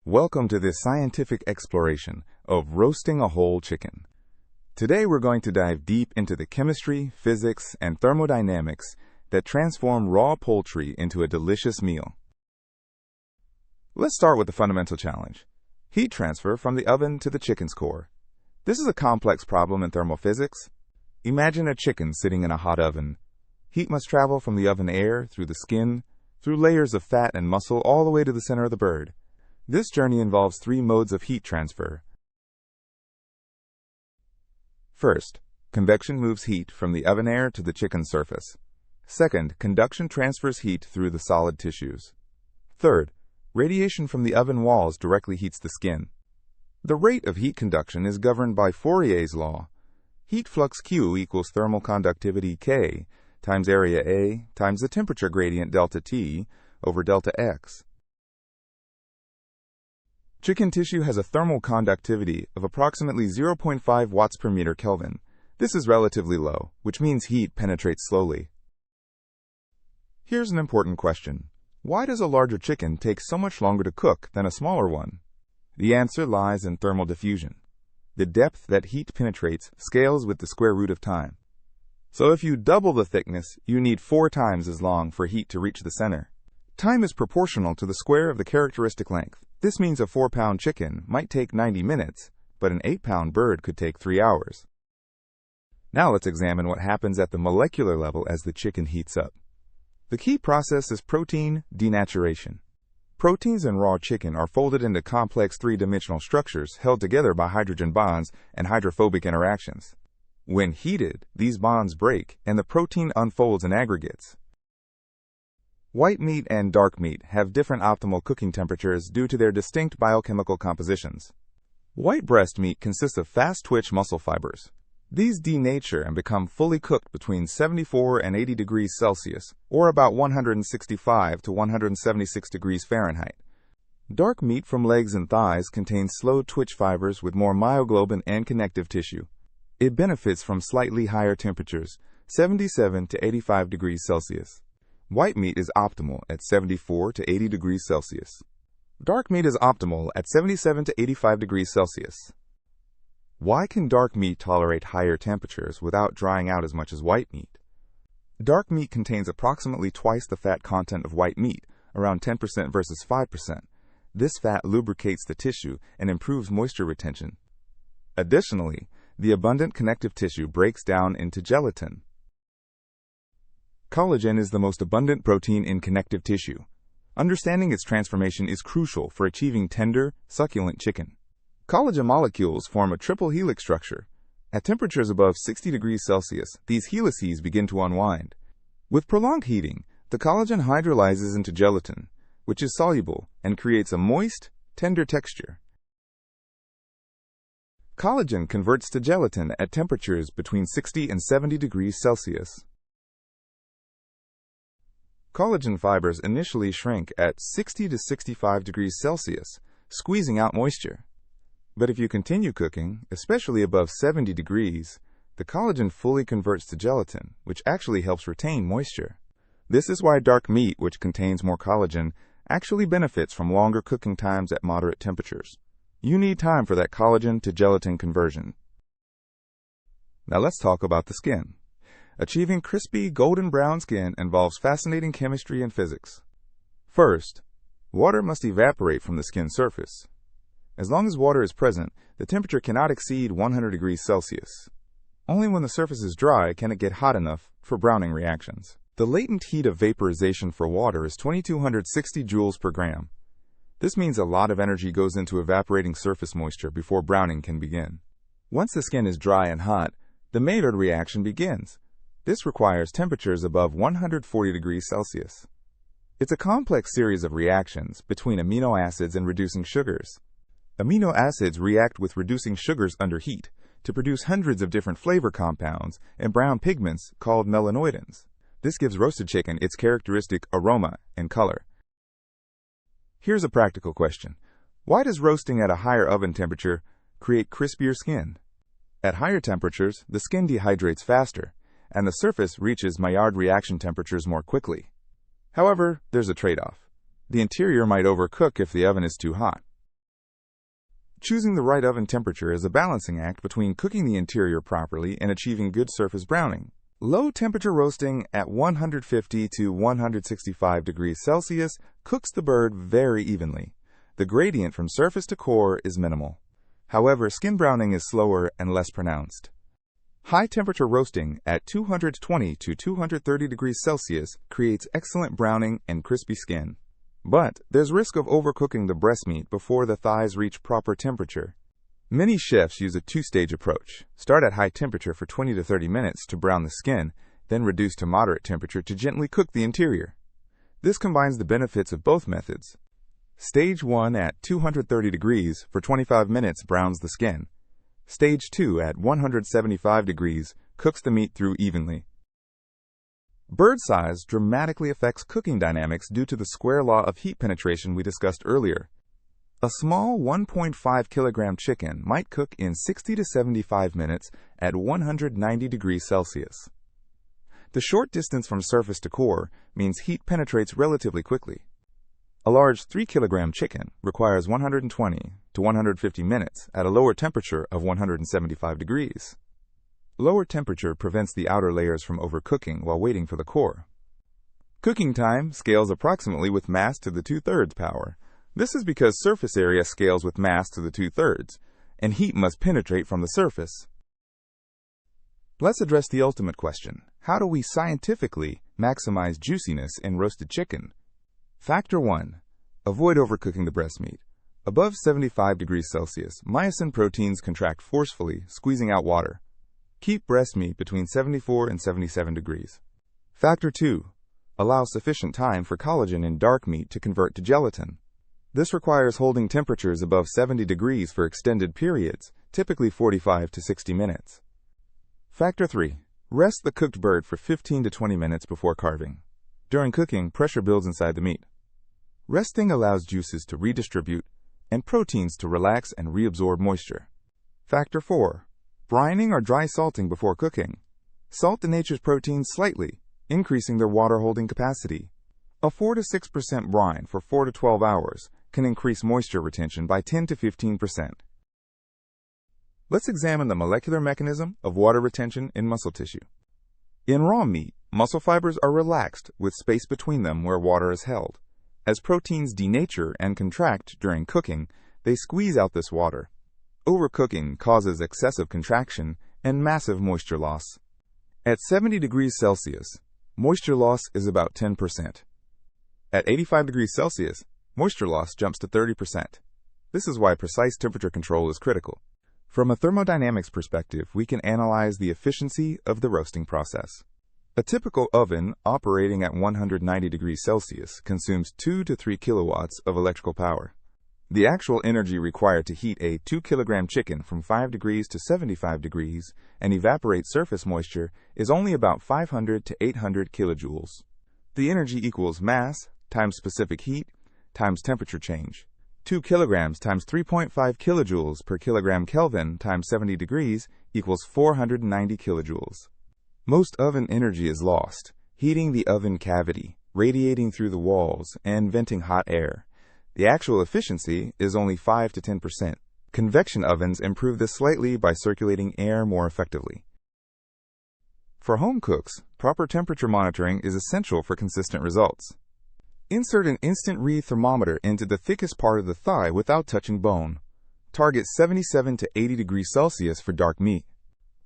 Welcome to this scientific exploration of roasting a whole chicken. Today we're going to dive deep into the chemistry, physics, and thermodynamics that transform raw poultry into a delicious meal. Let's start with the fundamental challenge: heat transfer from the oven to the chicken's core. This is a complex problem in thermophysics. Imagine a chicken sitting in a hot oven. Heat must travel from the oven air, through the skin, through layers of fat and muscle, all the way to the center of the bird. This journey involves three modes of heat transfer. First, convection moves heat from the oven air to the chicken's surface. Second, conduction transfers heat through the solid tissues. Third, radiation from the oven walls directly heats the skin. The rate of heat conduction is governed by Fourier's law. Heat flux Q equals thermal conductivity K times area A times the temperature gradient delta T over delta X. Chicken tissue has a thermal conductivity of approximately 0.5 watts per meter Kelvin. This is relatively low, which means heat penetrates slowly. Here's an important question. Why does a larger chicken take so much longer to cook than a smaller one? The answer lies in thermal diffusion. The depth that heat penetrates scales with the square root of time. So if you double the thickness, you need 4 times as long for heat to reach the center. Time is proportional to the square of the characteristic length. This means a 4-pound chicken might take 90 minutes, but an 8-pound bird could take 3 hours. Now let's examine what happens at the molecular level as the chicken heats up. The key process is protein denaturation. Proteins in raw chicken are folded into complex 3-dimensional structures held together by hydrogen bonds and hydrophobic interactions. When heated, these bonds break and the protein unfolds in aggregates. White meat and dark meat have different optimal cooking temperatures due to their distinct biochemical compositions. White breast meat consists of fast-twitch muscle fibers. These denature and become fully cooked between 74 and 80 degrees Celsius, or about 165 to 176 degrees Fahrenheit. Dark meat from legs and thighs contains slow-twitch fibers with more myoglobin and connective tissue. It benefits from slightly higher temperatures, 77 to 85 degrees Celsius. White meat is optimal at 74 to 80 degrees Celsius. Dark meat is optimal at 77 to 85 degrees Celsius. Why can dark meat tolerate higher temperatures without drying out as much as white meat? Dark meat contains approximately twice the fat content of white meat, around 10% versus 5%. This fat lubricates the tissue and improves moisture retention. Additionally, the abundant connective tissue breaks down into gelatin. Collagen is the most abundant protein in connective tissue. Understanding its transformation is crucial for achieving tender, succulent chicken. Collagen molecules form a triple helix structure. At temperatures above 60 degrees Celsius, these helices begin to unwind. With prolonged heating, the collagen hydrolyzes into gelatin, which is soluble and creates a moist, tender texture. Collagen converts to gelatin at temperatures between 60 and 70 degrees Celsius. Collagen fibers initially shrink at 60 to 65 degrees Celsius, squeezing out moisture. But if you continue cooking, especially above 70 degrees, the collagen fully converts to gelatin, which actually helps retain moisture. This is why dark meat, which contains more collagen, actually benefits from longer cooking times at moderate temperatures. You need time for that collagen to gelatin conversion. Now let's talk about the skin. Achieving crispy, golden brown skin involves fascinating chemistry and physics. First, water must evaporate from the skin surface. As long as water is present, the temperature cannot exceed 100 degrees Celsius. Only when the surface is dry can it get hot enough for browning reactions. The latent heat of vaporization for water is 2260 joules per gram. This means a lot of energy goes into evaporating surface moisture before browning can begin. Once the skin is dry and hot, the Maillard reaction begins. This requires temperatures above 140 degrees Celsius. It's a complex series of reactions between amino acids and reducing sugars. Amino acids react with reducing sugars under heat to produce hundreds of different flavor compounds and brown pigments called melanoidins. This gives roasted chicken its characteristic aroma and color. Here's a practical question. Why does roasting at a higher oven temperature create crispier skin? At higher temperatures, the skin dehydrates faster, and the surface reaches Maillard reaction temperatures more quickly. However, there's a trade-off. The interior might overcook if the oven is too hot. Choosing the right oven temperature is a balancing act between cooking the interior properly and achieving good surface browning. Low temperature roasting at 150 to 165 degrees Celsius cooks the bird very evenly. The gradient from surface to core is minimal. However, skin browning is slower and less pronounced. High temperature roasting at 220 to 230 degrees Celsius creates excellent browning and crispy skin. But there's risk of overcooking the breast meat before the thighs reach proper temperature. Many chefs use a two-stage approach. Start at high temperature for 20 to 30 minutes to brown the skin, then reduce to moderate temperature to gently cook the interior. This combines the benefits of both methods. Stage 1 at 230 degrees for 25 minutes browns the skin. Stage 2 at 175 degrees cooks the meat through evenly. Bird size dramatically affects cooking dynamics due to the square law of heat penetration we discussed earlier. A small 1.5 kilogram chicken might cook in 60 to 75 minutes at 190 degrees Celsius. The short distance from surface to core means heat penetrates relatively quickly. A large 3 kilogram chicken requires 120 to 150 minutes at a lower temperature of 175 degrees. Lower temperature prevents the outer layers from overcooking while waiting for the core. Cooking time scales approximately with mass to the 2/3 power. This is because surface area scales with mass to the 2/3, and heat must penetrate from the surface. Let's address the ultimate question. How do we scientifically maximize juiciness in roasted chicken? Factor 1. Avoid overcooking the breast meat. Above 75 degrees Celsius, myosin proteins contract forcefully, squeezing out water. Keep breast meat between 74 and 77 degrees. Factor 2. Allow sufficient time for collagen in dark meat to convert to gelatin. This requires holding temperatures above 70 degrees for extended periods, typically 45 to 60 minutes. Factor 3. Rest the cooked bird for 15 to 20 minutes before carving. During cooking, pressure builds inside the meat. Resting allows juices to redistribute and proteins to relax and reabsorb moisture. Factor 4. Brining or dry salting before cooking. Salt denatures proteins slightly, increasing their water-holding capacity. A 4 to 6% brine for 4 to 12 hours can increase moisture retention by 10 to 15%. Let's examine the molecular mechanism of water retention in muscle tissue. In raw meat, muscle fibers are relaxed with space between them where water is held. As proteins denature and contract during cooking, they squeeze out this water. Overcooking causes excessive contraction and massive moisture loss. At 70 degrees Celsius, moisture loss is about 10%. At 85 degrees Celsius, moisture loss jumps to 30%. This is why precise temperature control is critical. From a thermodynamics perspective, we can analyze the efficiency of the roasting process. A typical oven operating at 190 degrees Celsius consumes 2 to 3 kilowatts of electrical power. The actual energy required to heat a 2 kilogram chicken from 5 degrees to 75 degrees and evaporate surface moisture is only about 500 to 800 kilojoules. The energy equals mass times specific heat times temperature change. 2 kilograms times 3.5 kilojoules per kilogram Kelvin times 70 degrees equals 490 kilojoules. Most oven energy is lost, heating the oven cavity, radiating through the walls, and venting hot air. The actual efficiency is only 5 to 10%. Convection ovens improve this slightly by circulating air more effectively. For home cooks, proper temperature monitoring is essential for consistent results. Insert an instant read thermometer into the thickest part of the thigh without touching bone. Target 77 to 80 degrees Celsius for dark meat.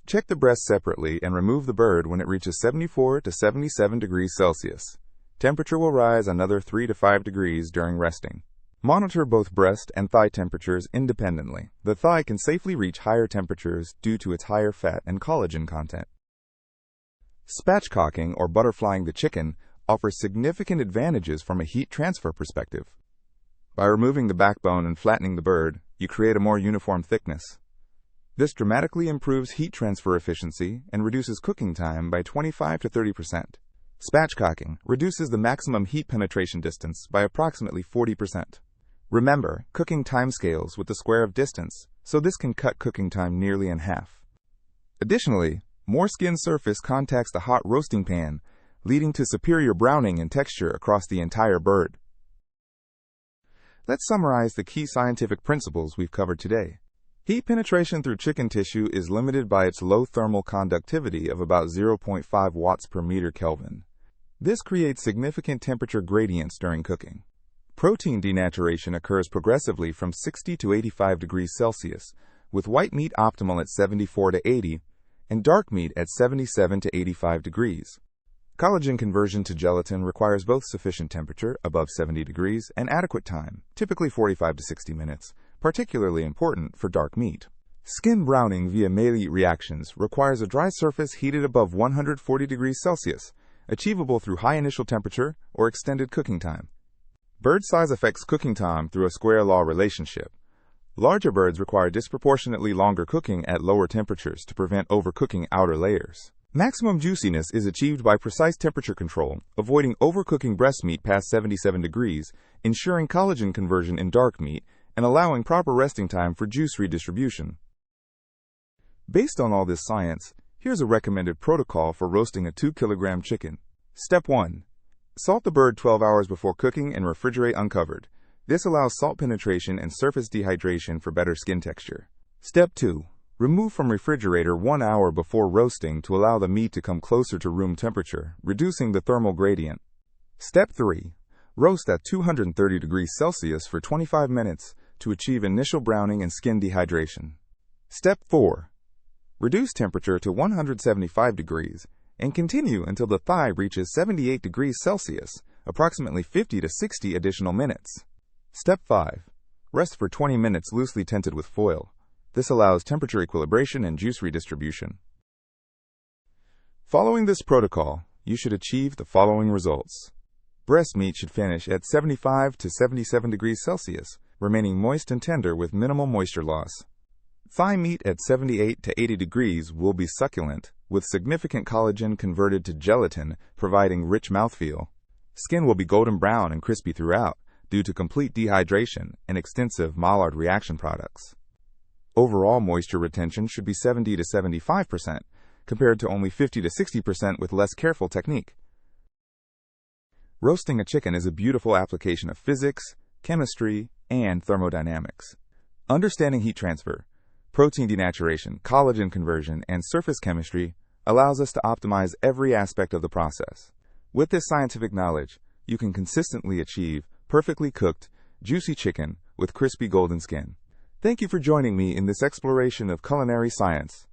Check the breast separately and remove the bird when it reaches 74 to 77 degrees Celsius. Temperature will rise another 3 to 5 degrees during resting. Monitor both breast and thigh temperatures independently. The thigh can safely reach higher temperatures due to its higher fat and collagen content. Spatchcocking, or butterflying the chicken, offers significant advantages from a heat transfer perspective. By removing the backbone and flattening the bird, you create a more uniform thickness. This dramatically improves heat transfer efficiency and reduces cooking time by 25 to 30%. Spatchcocking reduces the maximum heat penetration distance by approximately 40%. Remember, cooking time scales with the square of distance, so this can cut cooking time nearly in half. Additionally, more skin surface contacts the hot roasting pan, leading to superior browning and texture across the entire bird. Let's summarize the key scientific principles we've covered today. Heat penetration through chicken tissue is limited by its low thermal conductivity of about 0.5 watts per meter Kelvin. This creates significant temperature gradients during cooking. Protein denaturation occurs progressively from 60 to 85 degrees Celsius, with white meat optimal at 74 to 80 and dark meat at 77 to 85 degrees. Collagen conversion to gelatin requires both sufficient temperature, above 70 degrees, and adequate time, typically 45 to 60 minutes, particularly important for dark meat. Skin browning via Maillard reactions requires a dry surface heated above 140 degrees Celsius, achievable through high initial temperature or extended cooking time. Bird size affects cooking time through a square law relationship. Larger birds require disproportionately longer cooking at lower temperatures to prevent overcooking outer layers. Maximum juiciness is achieved by precise temperature control, avoiding overcooking breast meat past 77 degrees, ensuring collagen conversion in dark meat, and allowing proper resting time for juice redistribution. Based on all this science, here's a recommended protocol for roasting a 2-kilogram chicken. Step 1. Salt the bird 12 hours before cooking and refrigerate uncovered. This allows salt penetration and surface dehydration for better skin texture. Step 2. Remove from refrigerator 1 hour before roasting to allow the meat to come closer to room temperature, reducing the thermal gradient. Step 3. Roast at 230 degrees Celsius for 25 minutes to achieve initial browning and skin dehydration. Step 4. Reduce temperature to 175 degrees and continue until the thigh reaches 78 degrees Celsius, approximately 50 to 60 additional minutes. Step 5. Rest for 20 minutes loosely tented with foil. This allows temperature equilibration and juice redistribution. Following this protocol, you should achieve the following results. Breast meat should finish at 75 to 77 degrees Celsius, remaining moist and tender with minimal moisture loss. Thigh meat at 78 to 80 degrees will be succulent, with significant collagen converted to gelatin, providing rich mouthfeel. Skin will be golden brown and crispy throughout, due to complete dehydration and extensive Maillard reaction products. Overall moisture retention should be 70 to 75%, compared to only 50 to 60% with less careful technique. Roasting a chicken is a beautiful application of physics, chemistry, and thermodynamics. Understanding heat transfer, protein denaturation, collagen conversion, and surface chemistry allows us to optimize every aspect of the process. With this scientific knowledge, you can consistently achieve perfectly cooked, juicy chicken with crispy golden skin. Thank you for joining me in this exploration of culinary science.